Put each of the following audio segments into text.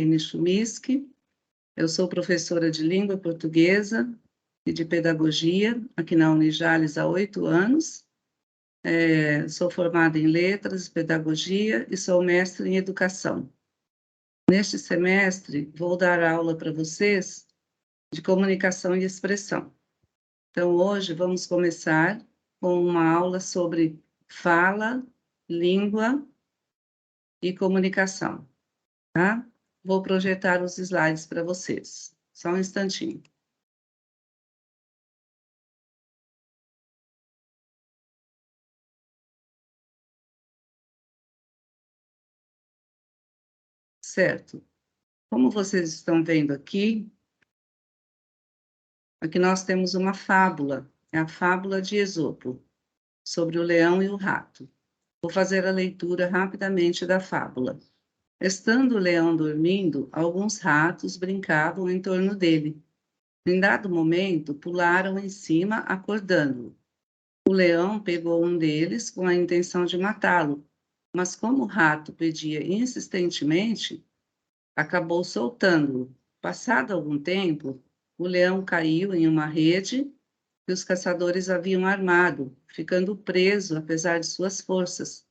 Ine Chumisky, eu sou professora de língua portuguesa e de pedagogia aqui na Unijales há 8 anos. Sou formada em letras, pedagogia e sou mestre em educação. Neste semestre, vou dar aula para vocês de comunicação e expressão. Então, hoje vamos começar com uma aula sobre fala, língua e comunicação, tá? Vou projetar os slides para vocês. Só um instantinho. Certo. Como vocês estão vendo aqui nós temos uma fábula, é a fábula de Esopo, sobre o leão e o rato. Vou fazer a leitura rapidamente da fábula. Estando o leão dormindo, alguns ratos brincavam em torno dele. Em dado momento, pularam em cima, acordando-o. O leão pegou um deles com a intenção de matá-lo, mas como o rato pedia insistentemente, acabou soltando-o. Passado algum tempo, o leão caiu em uma rede que os caçadores haviam armado, ficando preso apesar de suas forças.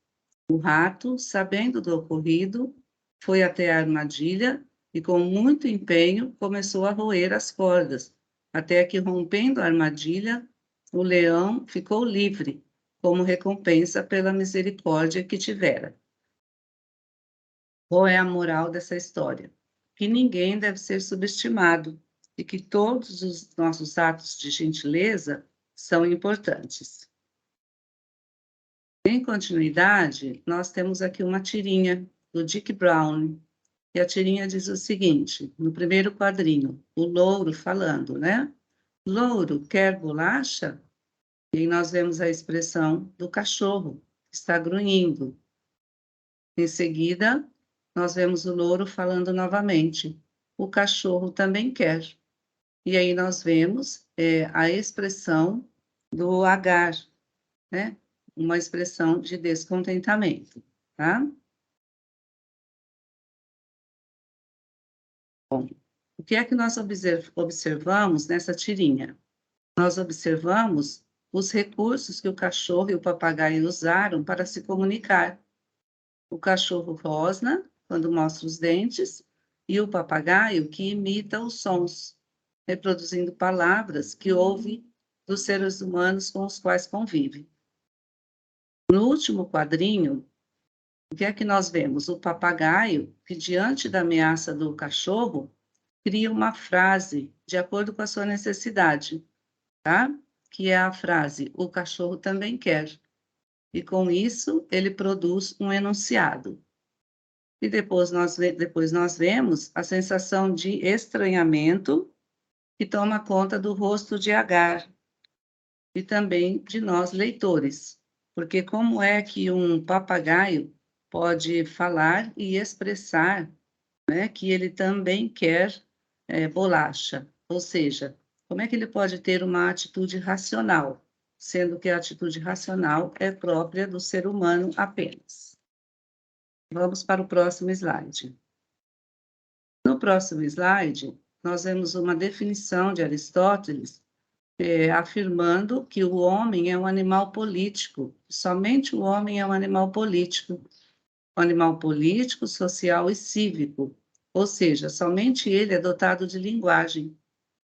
O rato, sabendo do ocorrido, foi até a armadilha e, com muito empenho, começou a roer as cordas, até que, rompendo a armadilha, o leão ficou livre, como recompensa pela misericórdia que tivera. Qual é a moral dessa história? Que ninguém deve ser subestimado e que todos os nossos atos de gentileza são importantes. Em continuidade, nós temos aqui uma tirinha do Dick Browne, e a tirinha diz o seguinte, no primeiro quadrinho, o louro falando, né? Louro, quer bolacha? E aí nós vemos a expressão do cachorro, que está grunhindo. Em seguida, nós vemos o louro falando novamente, o cachorro também quer. E aí nós vemos a expressão do agar, né? Uma expressão de descontentamento, tá? Bom, o que é que nós observamos nessa tirinha? Nós observamos os recursos que o cachorro e o papagaio usaram para se comunicar. O cachorro rosna, quando mostra os dentes, e o papagaio que imita os sons, reproduzindo palavras que ouve dos seres humanos com os quais convive. No último quadrinho, o que é que nós vemos? O papagaio, que diante da ameaça do cachorro, cria uma frase de acordo com a sua necessidade, tá? Que é a frase, o cachorro também quer. E com isso, ele produz um enunciado. E depois nós vemos a sensação de estranhamento que toma conta do rosto de Agar e também de nós, leitores. Porque como é que um papagaio pode falar e expressar, né, que ele também quer bolacha? Ou seja, como é que ele pode ter uma atitude racional, sendo que a atitude racional é própria do ser humano apenas? Vamos para o próximo slide. No próximo slide, nós vemos uma definição de Aristóteles afirmando que o homem é um animal político, somente o homem é um animal político, social e cívico, ou seja, somente ele é dotado de linguagem,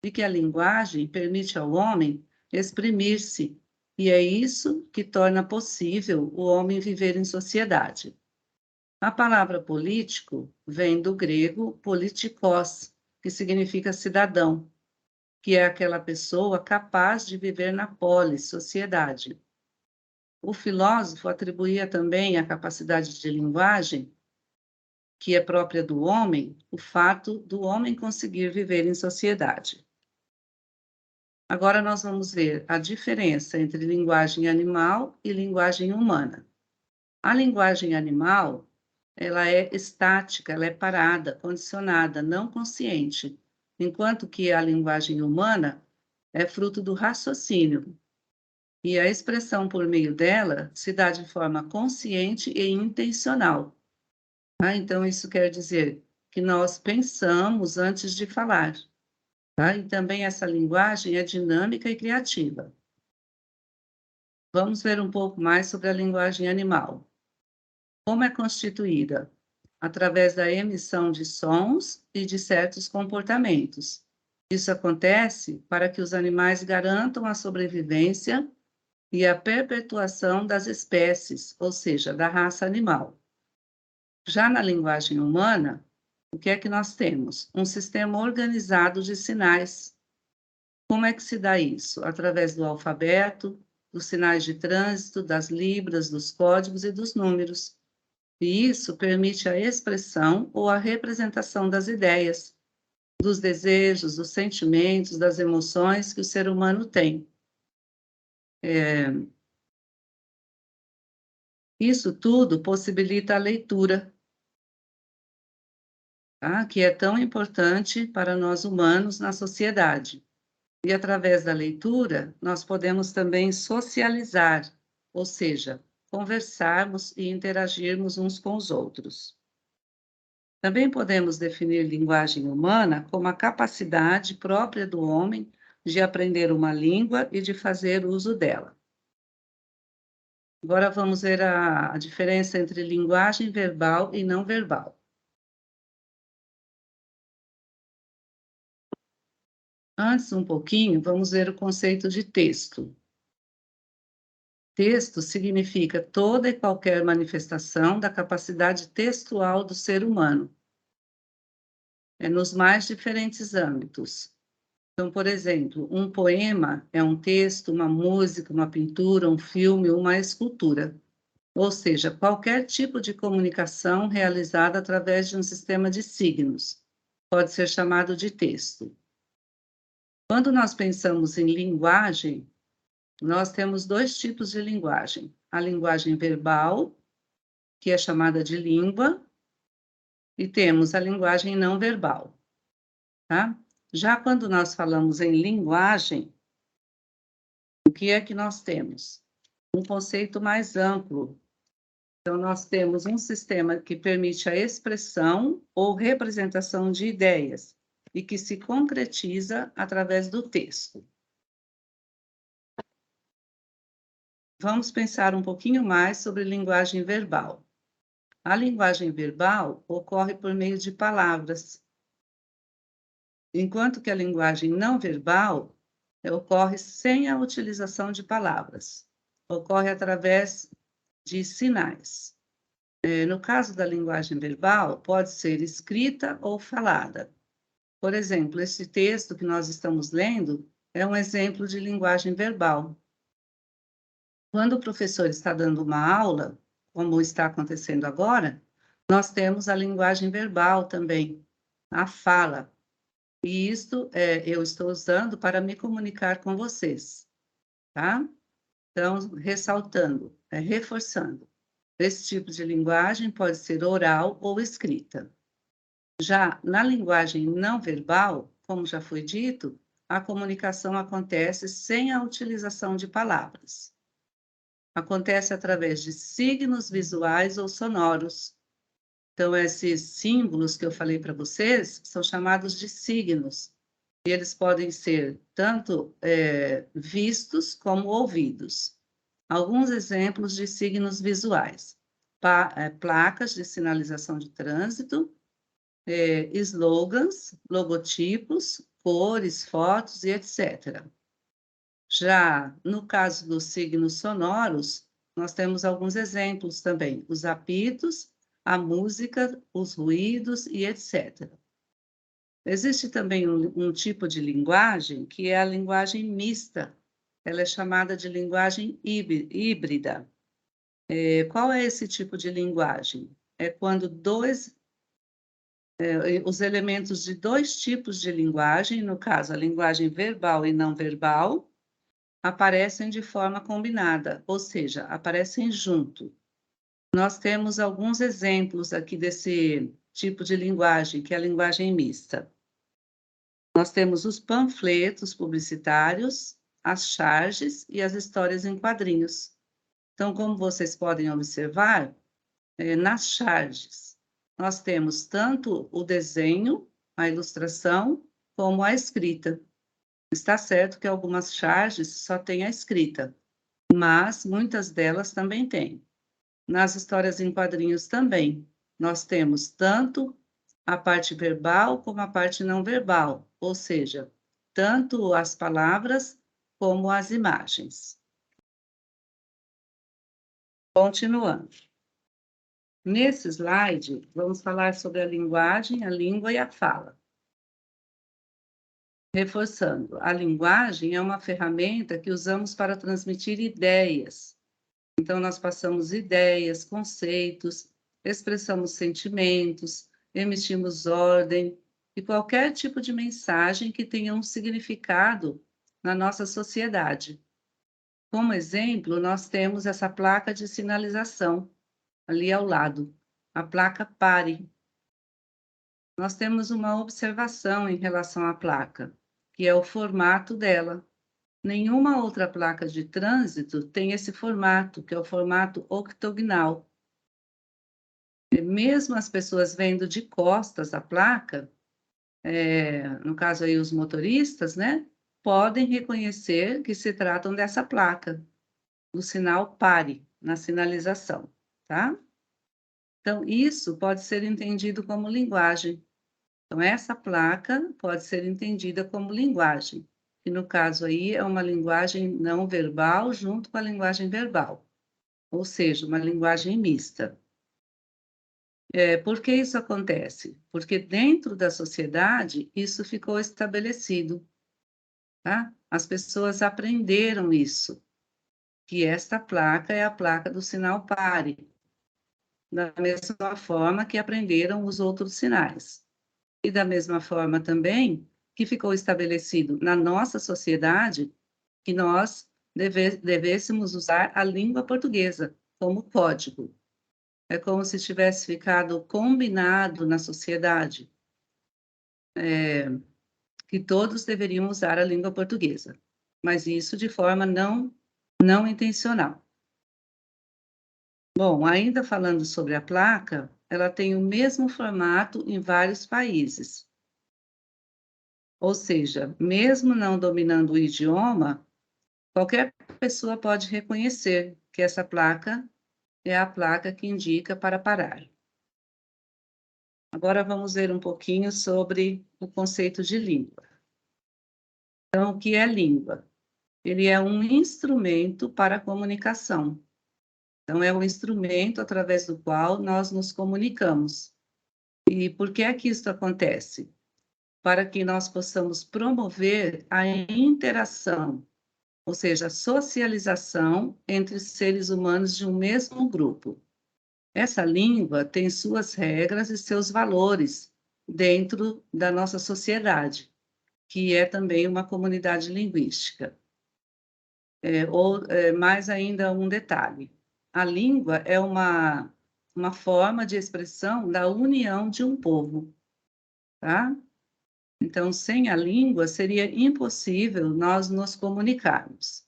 e que a linguagem permite ao homem exprimir-se, e é isso que torna possível o homem viver em sociedade. A palavra político vem do grego politikos, que significa cidadão, que é aquela pessoa capaz de viver na polis, sociedade. O filósofo atribuía também à capacidade de linguagem, que é própria do homem, o fato do homem conseguir viver em sociedade. Agora nós vamos ver a diferença entre linguagem animal e linguagem humana. A linguagem animal, ela é estática, ela é parada, condicionada, não consciente, enquanto que a linguagem humana é fruto do raciocínio. E a expressão por meio dela se dá de forma consciente e intencional. Então, isso quer dizer que nós pensamos antes de falar, tá? E também essa linguagem é dinâmica e criativa. Vamos ver um pouco mais sobre a linguagem animal. Como é constituída? Através da emissão de sons e de certos comportamentos. Isso acontece para que os animais garantam a sobrevivência e a perpetuação das espécies, ou seja, da raça animal. Já na linguagem humana, o que é que nós temos? Um sistema organizado de sinais. Como é que se dá isso? Através do alfabeto, dos sinais de trânsito, das libras, dos códigos e dos números. E isso permite a expressão ou a representação das ideias, dos desejos, dos sentimentos, das emoções que o ser humano tem. Isso tudo possibilita a leitura, tá? Que é tão importante para nós humanos na sociedade. E através da leitura, nós podemos também socializar, ou seja, conversarmos e interagirmos uns com os outros. Também podemos definir linguagem humana como a capacidade própria do homem de aprender uma língua e de fazer uso dela. Agora vamos ver a diferença entre linguagem verbal e não verbal. Antes, um pouquinho, vamos ver o conceito de texto. Texto significa toda e qualquer manifestação da capacidade textual do ser humano, nos mais diferentes âmbitos. Então, por exemplo, um poema é um texto, uma música, uma pintura, um filme, uma escultura. Ou seja, qualquer tipo de comunicação realizada através de um sistema de signos pode ser chamado de texto. Quando nós pensamos em linguagem, nós temos dois tipos de linguagem: a linguagem verbal, que é chamada de língua, e temos a linguagem não verbal, tá? Já quando nós falamos em linguagem, o que é que nós temos? Um conceito mais amplo. Então, nós temos um sistema que permite a expressão ou representação de ideias e que se concretiza através do texto. Vamos pensar um pouquinho mais sobre linguagem verbal. A linguagem verbal ocorre por meio de palavras, enquanto que a linguagem não verbal ocorre sem a utilização de palavras, ocorre através de sinais. No caso da linguagem verbal, pode ser escrita ou falada. Por exemplo, esse texto que nós estamos lendo é um exemplo de linguagem verbal. Quando o professor está dando uma aula, como está acontecendo agora, nós temos a linguagem verbal também, a fala. E isto eu estou usando para me comunicar com vocês, tá? Então, ressaltando, reforçando. Esse tipo de linguagem pode ser oral ou escrita. Já na linguagem não verbal, como já foi dito, a comunicação acontece sem a utilização de palavras. Acontece através de signos visuais ou sonoros. Então, esses símbolos que eu falei para vocês são chamados de signos. E eles podem ser tanto vistos como ouvidos. Alguns exemplos de signos visuais: placas de sinalização de trânsito, slogans, logotipos, cores, fotos e etc. Já no caso dos signos sonoros, nós temos alguns exemplos também: os apitos, a música, os ruídos e etc. Existe também um tipo de linguagem que é a linguagem mista. Ela é chamada de linguagem híbrida. Qual é esse tipo de linguagem? É quando os elementos de dois tipos de linguagem, no caso a linguagem verbal e não verbal, aparecem de forma combinada, ou seja, aparecem junto. Nós temos alguns exemplos aqui desse tipo de linguagem, que é a linguagem mista. Nós temos os panfletos publicitários, as charges e as histórias em quadrinhos. Então, como vocês podem observar, nas charges, nós temos tanto o desenho, a ilustração, como a escrita. Está certo que algumas charges só têm a escrita, mas muitas delas também têm. Nas histórias em quadrinhos também, nós temos tanto a parte verbal como a parte não verbal, ou seja, tanto as palavras como as imagens. Continuando. Nesse slide, vamos falar sobre a linguagem, a língua e a fala. Reforçando, a linguagem é uma ferramenta que usamos para transmitir ideias. Então, nós passamos ideias, conceitos, expressamos sentimentos, emitimos ordem e qualquer tipo de mensagem que tenha um significado na nossa sociedade. Como exemplo, nós temos essa placa de sinalização ali ao lado, a placa pare. Nós temos uma observação em relação à placa, que é o formato dela. Nenhuma outra placa de trânsito tem esse formato, que é o formato octogonal. E mesmo as pessoas vendo de costas a placa, no caso aí os motoristas, né, podem reconhecer que se tratam dessa placa, do sinal pare, na sinalização, tá? Então, isso pode ser entendido como linguagem. Então, essa placa pode ser entendida como linguagem, que no caso aí é uma linguagem não verbal junto com a linguagem verbal, ou seja, uma linguagem mista. Por que isso acontece? Porque dentro da sociedade isso ficou estabelecido, tá? As pessoas aprenderam isso, que esta placa é a placa do sinal pare, da mesma forma que aprenderam os outros sinais. E da mesma forma também que ficou estabelecido na nossa sociedade que nós devêssemos usar a língua portuguesa como código. É como se tivesse ficado combinado na sociedade, que todos deveriam usar a língua portuguesa, mas isso de forma não intencional. Bom, ainda falando sobre a placa, ela tem o mesmo formato em vários países. Ou seja, mesmo não dominando o idioma, qualquer pessoa pode reconhecer que essa placa é a placa que indica para parar. Agora vamos ver um pouquinho sobre o conceito de língua. Então, o que é língua? Ele é um instrumento para a comunicação. Então, é um instrumento através do qual nós nos comunicamos. E por que é que isso acontece? Para que nós possamos promover a interação, ou seja, a socialização entre seres humanos de um mesmo grupo. Essa língua tem suas regras e seus valores dentro da nossa sociedade, que é também uma comunidade linguística. Mais ainda um detalhe: a língua é uma forma de expressão da união de um povo, tá? Então, sem a língua, seria impossível nós nos comunicarmos.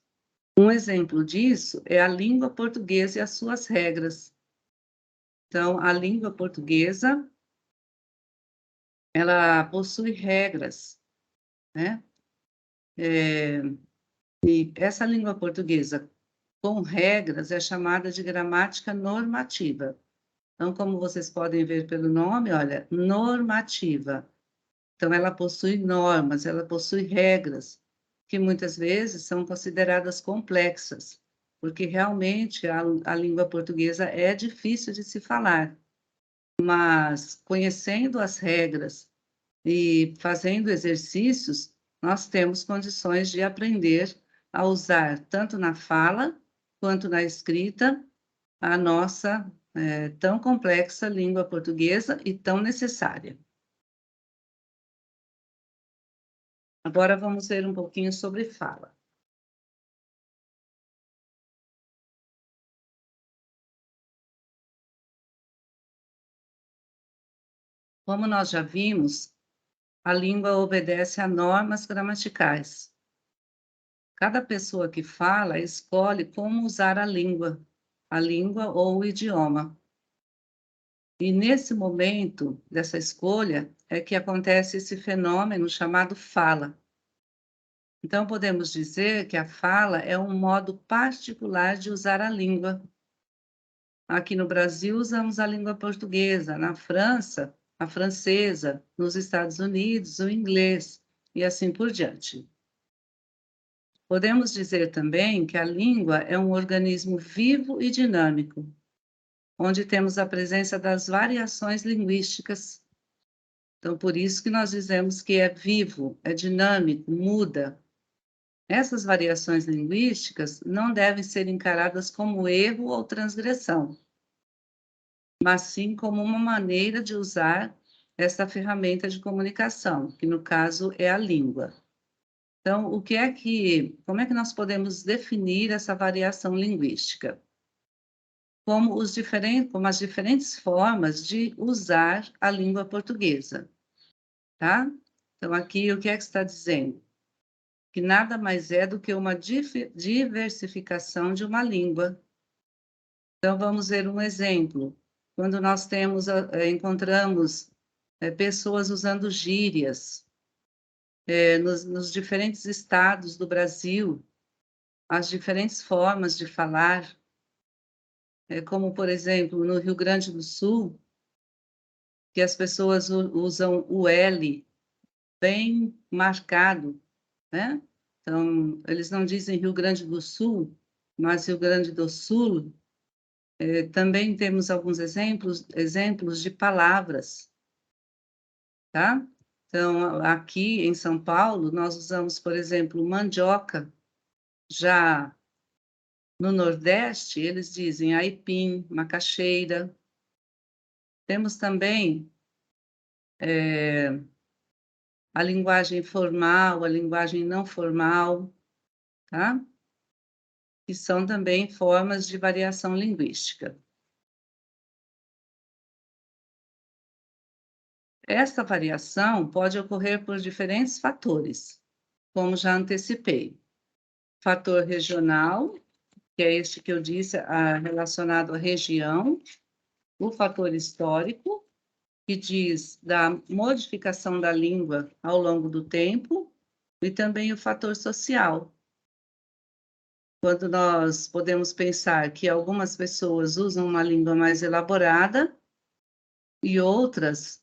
Um exemplo disso é a língua portuguesa e as suas regras. Então, a língua portuguesa, ela possui regras, né? E essa língua portuguesa com regras é chamada de gramática normativa. Então, como vocês podem ver pelo nome, olha, normativa. Então, ela possui normas, ela possui regras, que muitas vezes são consideradas complexas, porque realmente a língua portuguesa é difícil de se falar. Mas, conhecendo as regras e fazendo exercícios, nós temos condições de aprender a usar, tanto na fala quanto na escrita, a nossa tão complexa língua portuguesa e tão necessária. Agora vamos ver um pouquinho sobre fala. Como nós já vimos, a língua obedece a normas gramaticais. Cada pessoa que fala escolhe como usar a língua ou o idioma. E nesse momento dessa escolha é que acontece esse fenômeno chamado fala. Então, podemos dizer que a fala é um modo particular de usar a língua. Aqui no Brasil, usamos a língua portuguesa, na França, a francesa, nos Estados Unidos, o inglês, e assim por diante. Podemos dizer também que a língua é um organismo vivo e dinâmico, onde temos a presença das variações linguísticas. Então, por isso que nós dizemos que é vivo, é dinâmico, muda. Essas variações linguísticas não devem ser encaradas como erro ou transgressão, mas sim como uma maneira de usar essa ferramenta de comunicação, que no caso é a língua. Então, como é que nós podemos definir essa variação linguística? Como as diferentes formas de usar a língua portuguesa, tá? Então, aqui, o que é que está dizendo? Que nada mais é do que uma diversificação de uma língua. Então, vamos ver um exemplo. Quando nós encontramos pessoas usando gírias nos diferentes estados do Brasil, as diferentes formas de falar, como, por exemplo, no Rio Grande do Sul, que as pessoas usam o L bem marcado, né? Então, eles não dizem Rio Grande do Sul, mas Rio Grande do Sul. Também temos alguns exemplos de palavras, tá? Então, aqui em São Paulo, nós usamos, por exemplo, mandioca. Já no Nordeste, eles dizem aipim, macaxeira. Temos também a linguagem formal, a linguagem não formal, tá? Que são também formas de variação linguística. Esta variação pode ocorrer por diferentes fatores, como já antecipei. Fator regional, que é este que eu disse, relacionado à região, o fator histórico, que diz da modificação da língua ao longo do tempo, e também o fator social, quando nós podemos pensar que algumas pessoas usam uma língua mais elaborada e outras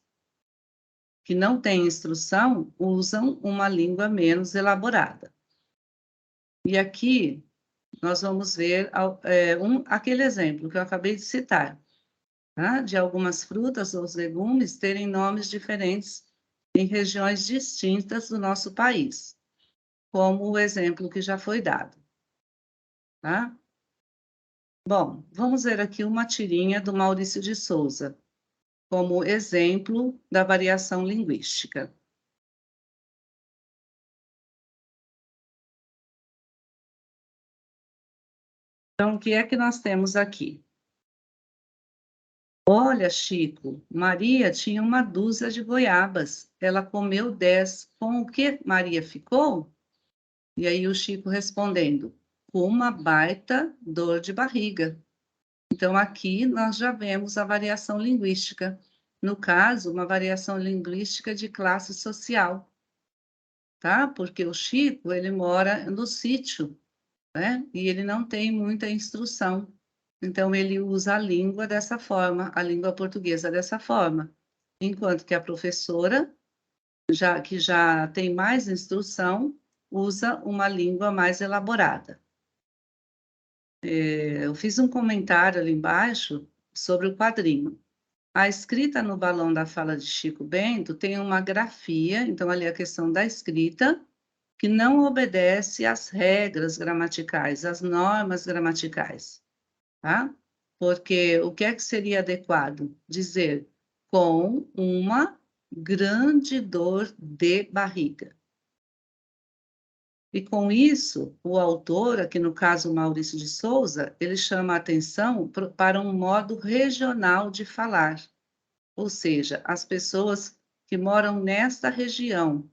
que não têm instrução usam uma língua menos elaborada. E aqui nós vamos ver aquele exemplo que eu acabei de citar, tá? De algumas frutas ou legumes terem nomes diferentes em regiões distintas do nosso país, como o exemplo que já foi dado, tá? Bom, vamos ver aqui uma tirinha do Maurício de Souza, como exemplo da variação linguística. Então, o que é que nós temos aqui? Olha, Chico, Maria tinha uma dúzia de goiabas. Ela comeu 10. Com o que Maria ficou? E aí o Chico respondendo, com uma baita dor de barriga. Então, aqui nós já vemos a variação linguística. No caso, uma variação linguística de classe social, tá? Porque o Chico, ele mora no sítio, né? E ele não tem muita instrução. Então, ele usa a língua dessa forma, a língua portuguesa dessa forma. Enquanto que a professora, que já tem mais instrução, usa uma língua mais elaborada. Eu fiz um comentário ali embaixo sobre o quadrinho. A escrita no balão da fala de Chico Bento tem uma grafia, então ali a questão da escrita, que não obedece às regras gramaticais, às normas gramaticais, tá? Porque o que é que seria adequado? Dizer com uma grande dor de barriga. E com isso, o autor, aqui no caso Maurício de Souza, ele chama a atenção para um modo regional de falar, ou seja, as pessoas que moram nesta região,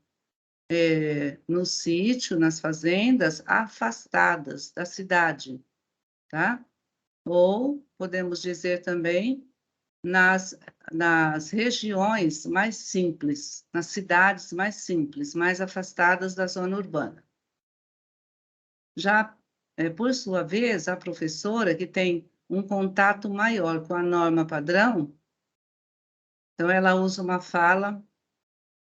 no sítio, nas fazendas, afastadas da cidade, tá? Ou podemos dizer também nas regiões mais simples, nas cidades mais simples, mais afastadas da zona urbana. Já, por sua vez, a professora que tem um contato maior com a norma padrão, então ela usa uma fala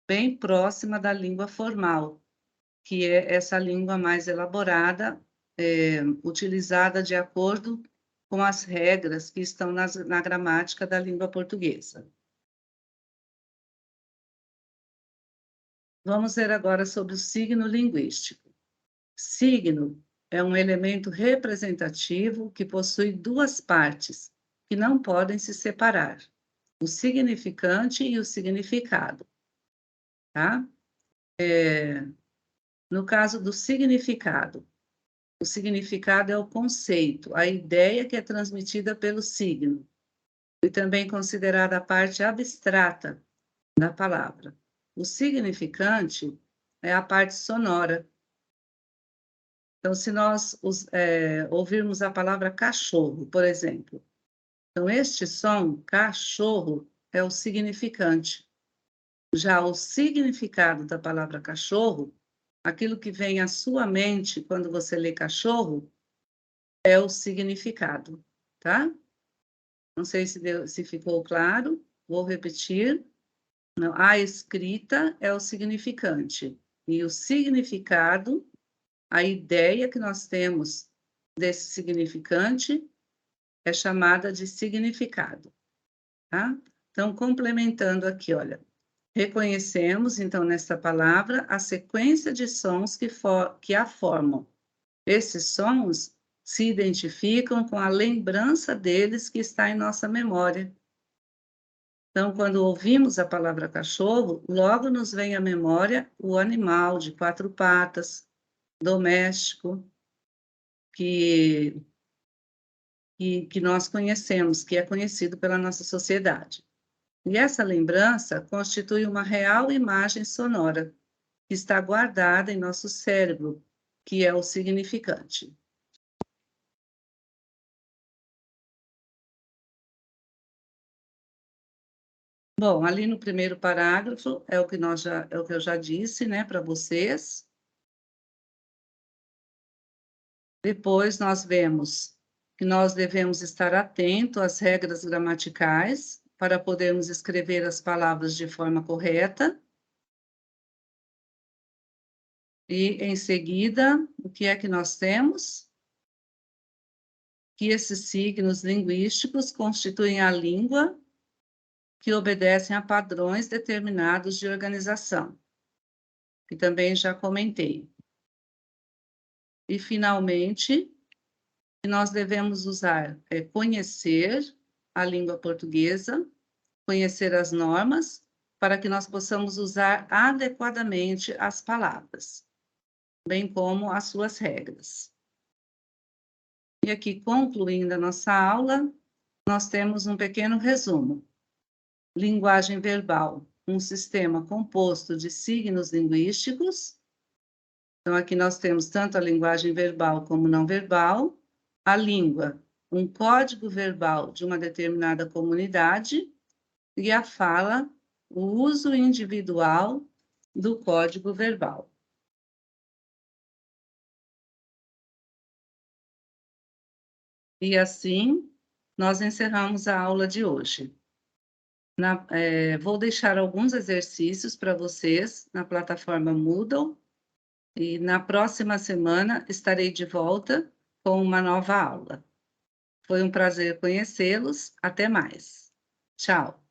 bem próxima da língua formal, que é essa língua mais elaborada, utilizada de acordo com as regras que estão na gramática da língua portuguesa. Vamos ver agora sobre o signo linguístico. Signo é um elemento representativo que possui duas partes, que não podem se separar: o significante e o significado. Tá? No caso do significado, o significado é o conceito, a ideia que é transmitida pelo signo, e também considerada a parte abstrata da palavra. O significante é a parte sonora. Então, se nós ouvirmos a palavra cachorro, por exemplo, então este som, cachorro, é o significante. Já o significado da palavra cachorro, aquilo que vem à sua mente quando você lê cachorro, é o significado, tá? Não sei se ficou claro, vou repetir. Não, a escrita é o significante, e o significado, a ideia que nós temos desse significante, é chamada de significado, tá? Então, complementando aqui, olha, reconhecemos, então, nesta palavra, a sequência de sons que a formam. Esses sons se identificam com a lembrança deles que está em nossa memória. Então, quando ouvimos a palavra cachorro, logo nos vem à memória o animal de 4 patas, doméstico, que nós conhecemos, que é conhecido pela nossa sociedade. E essa lembrança constitui uma real imagem sonora, que está guardada em nosso cérebro, que é o significante. Bom, ali no primeiro parágrafo é o que eu já disse, né, para vocês. Depois nós vemos que nós devemos estar atento às regras gramaticais para podermos escrever as palavras de forma correta. E em seguida, o que é que nós temos? Que esses signos linguísticos constituem a língua, que obedecem a padrões determinados de organização, que também já comentei. E, finalmente, que nós devemos usar conhecer a língua portuguesa, conhecer as normas, para que nós possamos usar adequadamente as palavras, bem como as suas regras. E aqui, concluindo a nossa aula, nós temos um pequeno resumo. Linguagem verbal, um sistema composto de signos linguísticos. Então, aqui nós temos tanto a linguagem verbal como não verbal. A língua, um código verbal de uma determinada comunidade. E a fala, o uso individual do código verbal. E assim, nós encerramos a aula de hoje. Vou deixar alguns exercícios para vocês na plataforma Moodle, e na próxima semana estarei de volta com uma nova aula. Foi um prazer conhecê-los. Até mais. Tchau.